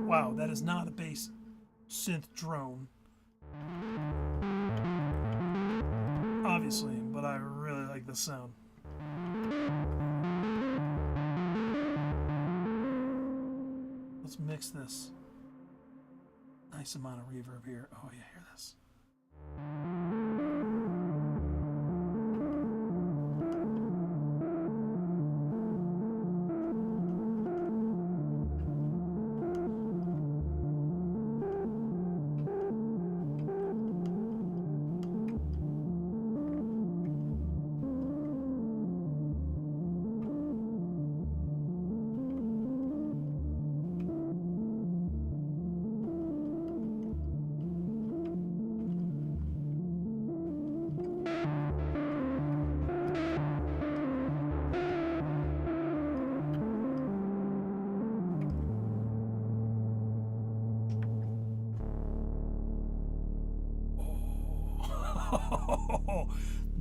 Wow, that is not a bass synth drone. Obviously, but I really like the sound. Let's mix this. Nice amount of reverb here. Oh yeah, hear this.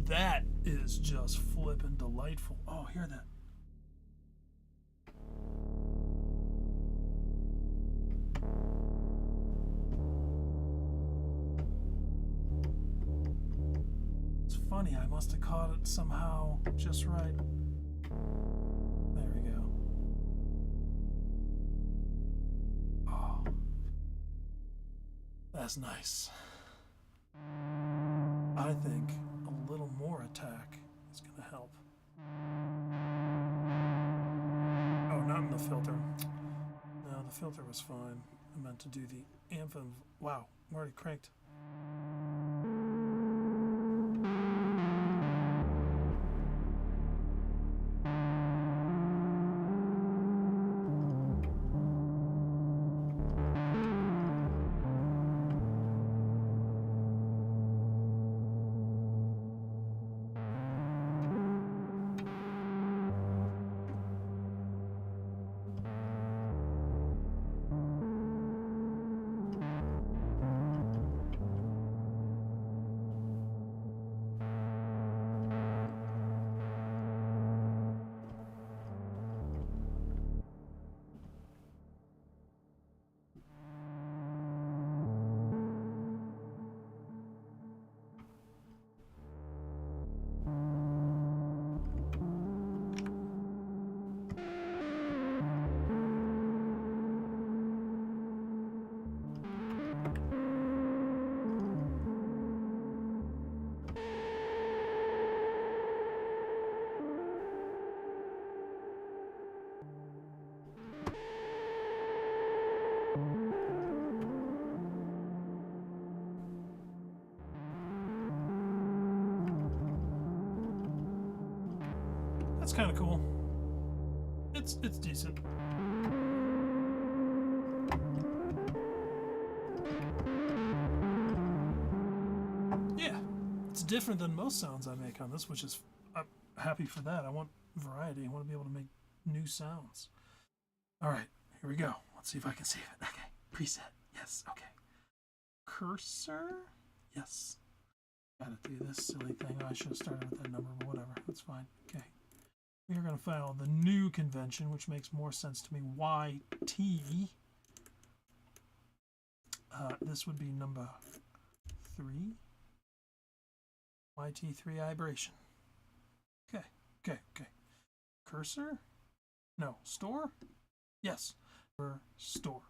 That is just flippin' delightful. Oh, hear that. It's funny, I must have caught it somehow just right. There we go. Oh, that's nice. I think a little more attack is going to help. Oh, not in the filter. No, the filter was fine. I meant to do the amp and... Wow, I'm already cranked. That's kind of cool. it's decent. Yeah, it's different than most sounds I make on this, which is, I'm happy for that. I want variety. I want to be able to make new sounds. All right, here we go. Let's see if I can save it. Okay, preset. Yes, okay. Cursor? Yes. Gotta do this silly thing. Oh, I should have started with that number, but whatever. That's fine. Okay. We are going to follow the new convention, which makes more sense to me. YT. This would be number 3. YT3 vibration. Okay. Okay. Okay. Cursor? No. Store? Yes. Store.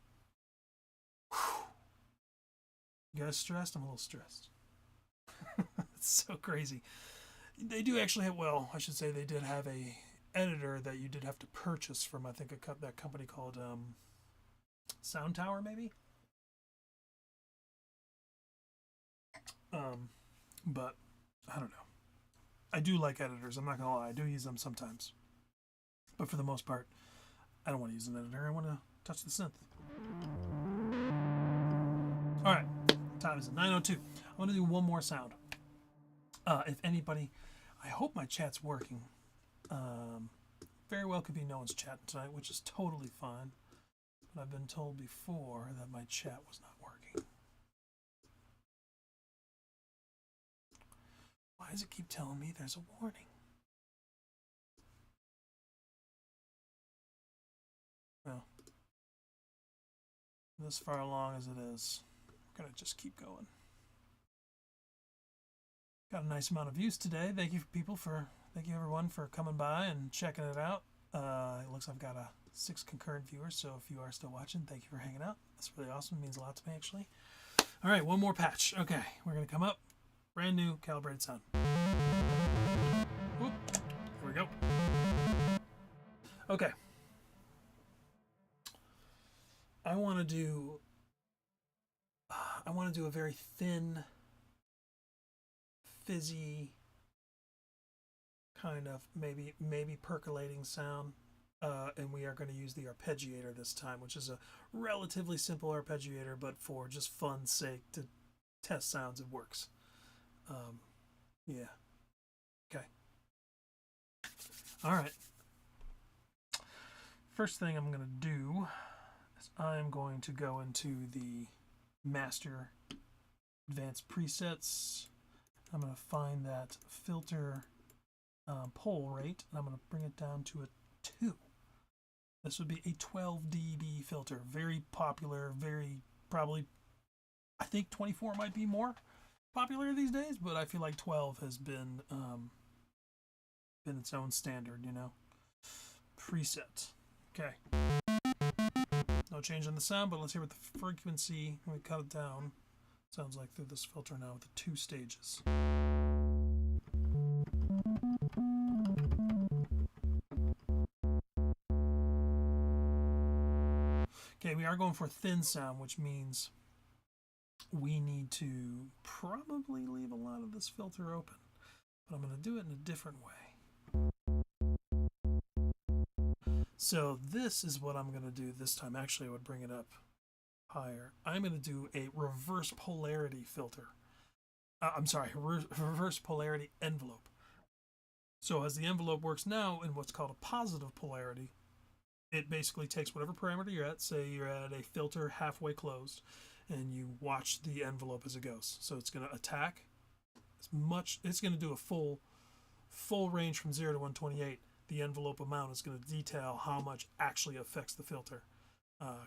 Whew. You guys stressed? I'm a little stressed. It's so crazy. They do actually have, well, I should say they did have a editor that you did have to purchase from, I think, that company called Sound Tower, maybe? But I don't know. I do like editors. I'm not going to lie. I do use them sometimes. But for the most part, I don't want to use an editor. I want to touch the synth. All right. Time is 9:02. I want to do one more sound. If anybody, I hope my chat's working. Very well could be no one's chatting tonight, which is totally fine. But I've been told before that my chat was not working. Why does it keep telling me there's a warning? Well, this far along as it is, we're going to just keep going. Got a nice amount of views today. Thank you everyone for coming by and checking it out. It looks like I've got 6 concurrent viewers, so if you are still watching, thank you for hanging out. That's really awesome. It means a lot to me, actually. All right, one more patch. Okay, we're going to come up. Brand new calibrated sound. Whoop. Here we go. Okay. I want to do a very thin, fizzy, kind of maybe percolating sound, and we are going to use the arpeggiator this time, which is a relatively simple arpeggiator, but for just fun's sake to test sounds, it works. Yeah. Okay. All right. First thing I'm going to do is I'm going to go into the master advanced presets. I'm going to find that filter pole rate, and I'm going to bring it down to a 2. This would be a 12 dB filter. Very popular, very probably, I think 24 might be more popular these days, but I feel like 12 has been its own standard, you know. Preset. Okay. No change in the sound, but let's hear what the frequency, when we cut it down, sounds like through this filter now with the 2 stages. Okay, we are going for thin sound, which means we need to probably leave a lot of this filter open, but I'm going to do it in a different way. So this is what I'm going to do this time. Actually, I would bring it up higher. I'm going to do a reverse polarity filter. I'm sorry, reverse polarity envelope. So as the envelope works now in what's called a positive polarity, it basically takes whatever parameter you're at, say you're at a filter halfway closed, and you watch the envelope as it goes. So it's going to attack as much, it's going to do a full range from 0 to 128. The envelope amount is going to detail how much actually affects the filter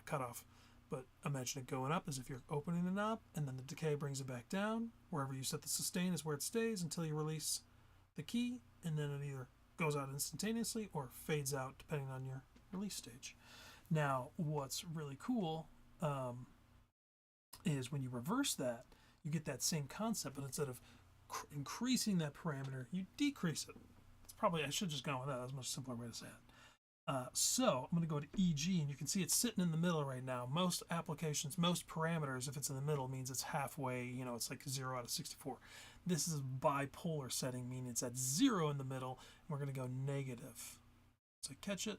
cutoff. But imagine it going up as if you're opening the knob, and then the decay brings it back down. Wherever you set the sustain is where it stays until you release the key, and then it either goes out instantaneously or fades out depending on your release stage. Now, what's really cool is when you reverse that, you get that same concept, but instead of increasing that parameter, you decrease it. It's probably, I should just go with that. That's a much simpler way to say it. So I'm going to go to EG, and you can see it's sitting in the middle right now. Most applications, most parameters, if it's in the middle, means it's halfway, you know, it's like 0 out of 64. This is a bipolar setting, meaning it's at 0 in the middle, and we're going to go negative. So catch it,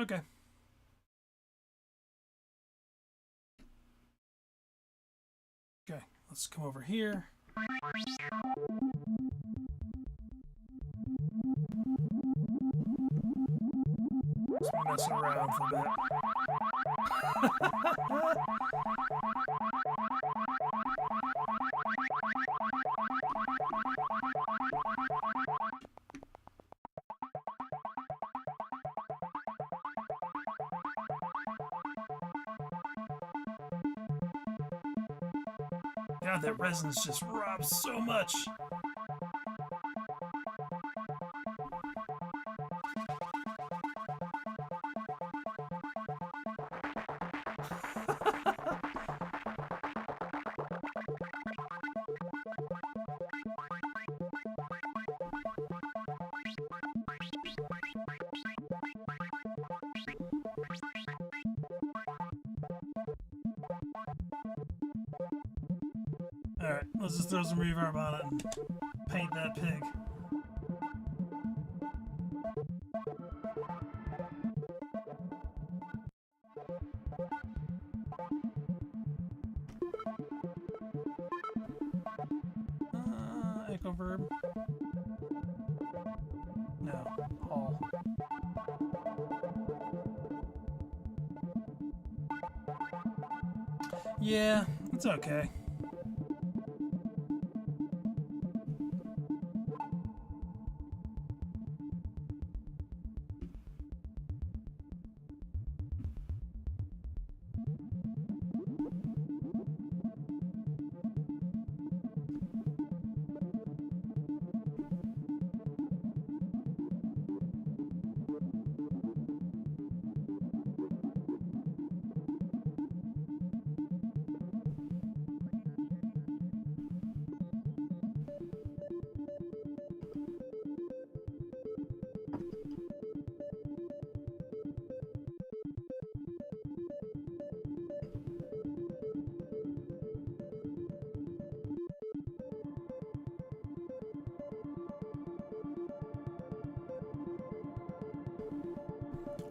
Okay. Okay, let's come over here. Let's mess around for a bit. God, that resonance just robs so much. Alright, let's just throw some reverb on it and paint that pig. Echo verb. No, hall. Yeah, it's okay.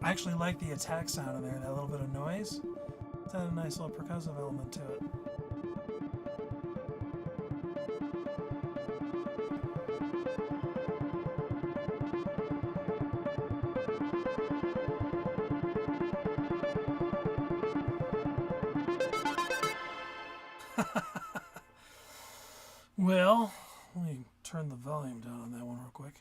I actually like the attack sound in there, that little bit of noise. It's had a nice little percussive element to it. Well, let me turn the volume down on that one real quick.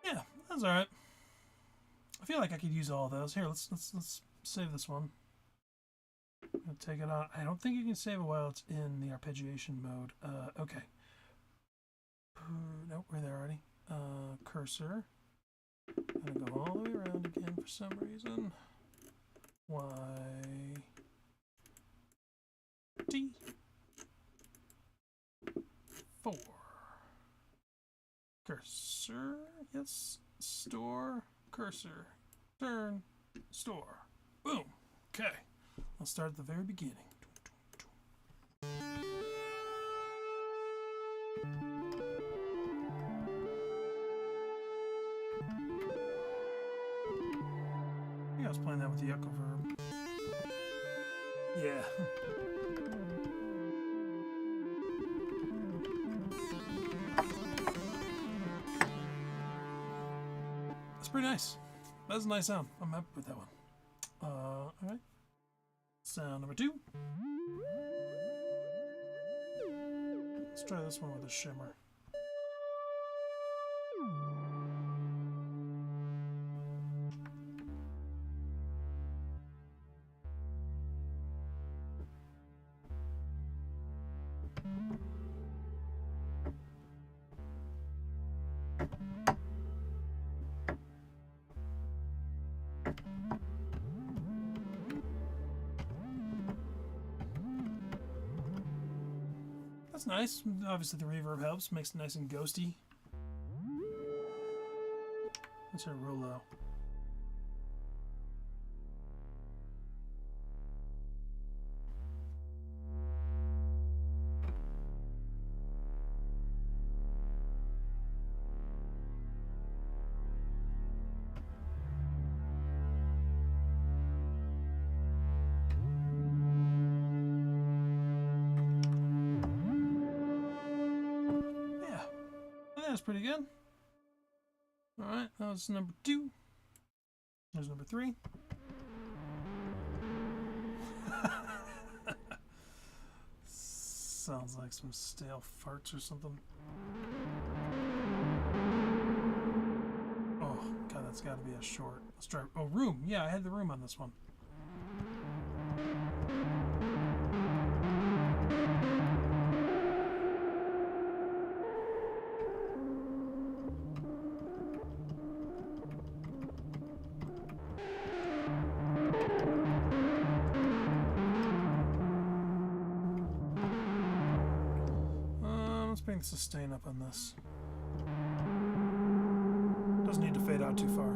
Yeah, that's all right. I feel like I could use all of those. Here, let's save this one. I'm gonna take it out. I don't think you can save it while it's in the arpeggiation mode. Okay. Nope, we're there already. Cursor. Gonna go all the way around again for some reason. Y D 4. Cursor. Yes. Store. Cursor. Turn. Store. Boom. Okay. I'll start at the very beginning. I was playing that with the echo verb. Yeah. That's pretty nice. That's a nice sound. I'm happy with that one. Alright. Sound number 2. Let's try this one with a shimmer. That's nice. Obviously the reverb helps, makes it nice and ghosty. Let's hear it real low. That's pretty good. Alright, that was number 2. There's number 3. Sounds like some stale farts or something. Oh, God, that's got to be a short. Let's try. Oh, room. Yeah, I had the room on this one. Let's bring the sustain up on this. Doesn't need to fade out too far.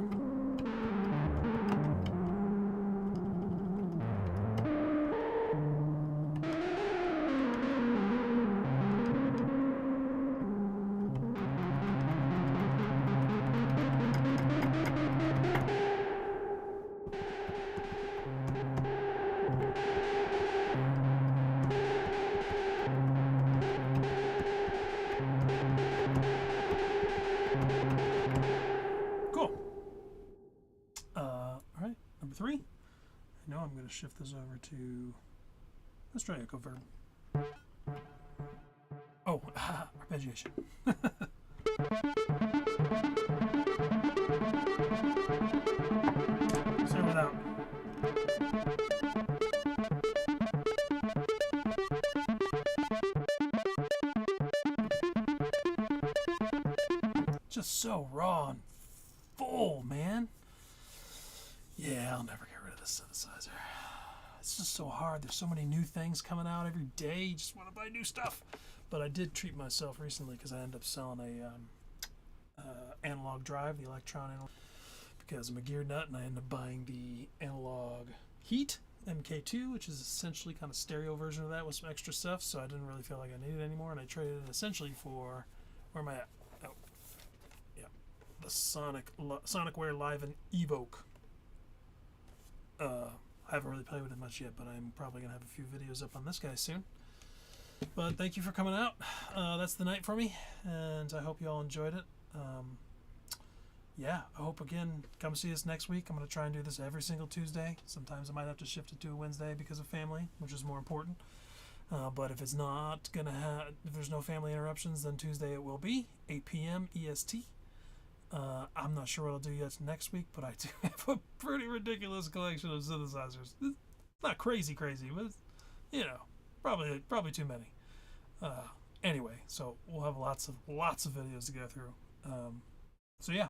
Number 3. I know I'm going to shift this over to, let's try echo verb. Oh, arpeggiation. Start without. Just so raw and full, man. Yeah, I'll never get rid of this synthesizer. It's just so hard. There's so many new things coming out every day. You just want to buy new stuff. But I did treat myself recently because I ended up selling a analog drive, the electron analog, because I'm a gear nut, and I ended up buying the analog heat MK2, which is essentially kind of stereo version of that with some extra stuff. So I didn't really feel like I needed it anymore, and I traded it essentially for, where am I at? Oh, yeah, the Sonicware Live and Evoke. I haven't really played with it much yet, but I'm probably going to have a few videos up on this guy soon. But thank you for coming out. That's the night for me, and I hope you all enjoyed it. Yeah, I hope, again, come see us next week. I'm going to try and do this every single Tuesday. Sometimes I might have to shift it to a Wednesday because of family, which is more important. But if it's not going to have, if there's no family interruptions, then Tuesday it will be, 8 p.m. EST. I'm not sure what I'll do yet next week, but I do have a pretty ridiculous collection of synthesizers. It's not crazy, but it's, you know, probably too many. Anyway, so we'll have lots of videos to go through. So yeah,